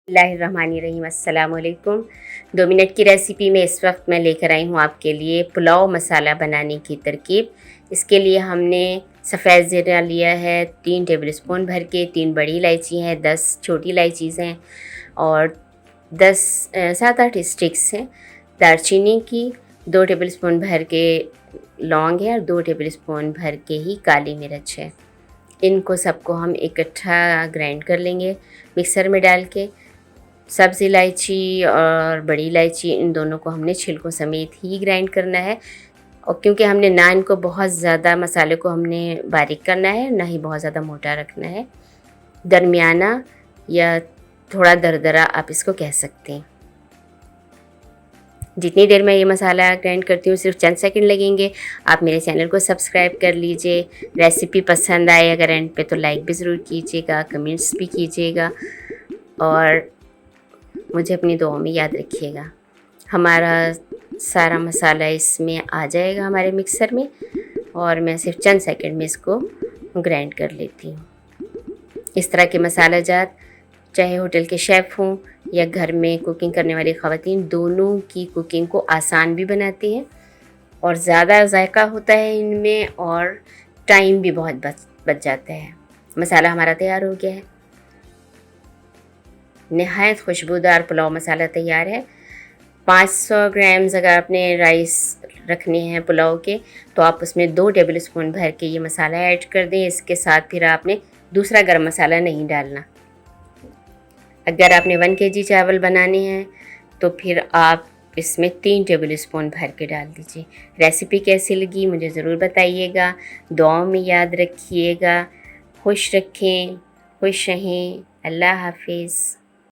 बिस्मिल्लाहिर्रहमानिर्रहीम। अस्सलाम वालेकुम। 2 मिनट की रेसिपी में इस वक्त मैं लेकर आई हूँ आपके लिए पुलाव मसाला बनाने की तरकीब। इसके लिए हमने सफ़ेद ज़ीरा लिया है 3 टेबल स्पून भर के, 3 बड़ी इलायची हैं, 10 छोटी इलायचीज़ हैं और 7-8 स्टिक्स हैं। दालचीनी की 2 टेबल स्पून भर के लौंग है और 2 टेबल स्पून भर के ही काली मिर्च है। इनको सबको हम इकट्ठा ग्राइंड कर लेंगे मिक्सर में डाल के। सब्ज़ इलायची और बड़ी इलायची इन दोनों को हमने छिलकों समेत ही ग्राइंड करना है, और क्योंकि हमने ना इनको बहुत ज़्यादा मसाले को हमने बारीक करना है, ना ही बहुत ज़्यादा मोटा रखना है, दरमियाना या थोड़ा दरदरा आप इसको कह सकते हैं। जितनी देर मैं ये मसाला ग्राइंड करती हूँ सिर्फ चंद सेकंड लगेंगे। आप मेरे चैनल को सब्सक्राइब कर लीजिए। रेसिपी पसंद आए अगर एंड पे तो लाइक भी ज़रूर कीजिएगा, कमेंट्स भी कीजिएगा और मुझे अपनी दुआओं में याद रखिएगा। हमारा सारा मसाला इसमें आ जाएगा हमारे मिक्सर में, और मैं सिर्फ चंद सेकंड में इसको ग्राइंड कर लेती हूँ। इस तरह के मसाला जात चाहे होटल के शेफ़ हों या घर में कुकिंग करने वाली ख़वातीन, दोनों की कुकिंग को आसान भी बनाती हैं और ज़्यादा जायका होता है इनमें और टाइम भी बहुत बच जाता है। मसाला हमारा तैयार हो गया है। नहायत खुशबूदार पुलाव मसाला तैयार है। 500 ग्राम्स अगर आपने राइस रखने हैं पुलाव के, तो आप उसमें 2 टेबल स्पून भर के ये मसाला ऐड कर दें। इसके साथ फिर आपने दूसरा गरम मसाला नहीं डालना। अगर आपने 1 केजी चावल बनाने हैं तो फिर आप इसमें 3 टेबल स्पून भर के डाल दीजिए। रेसिपी कैसी लगी मुझे ज़रूर बताइएगा। दुआओं में याद रखिएगा। खुश रखें, खुश रहें। अल्लाह हाफिज़।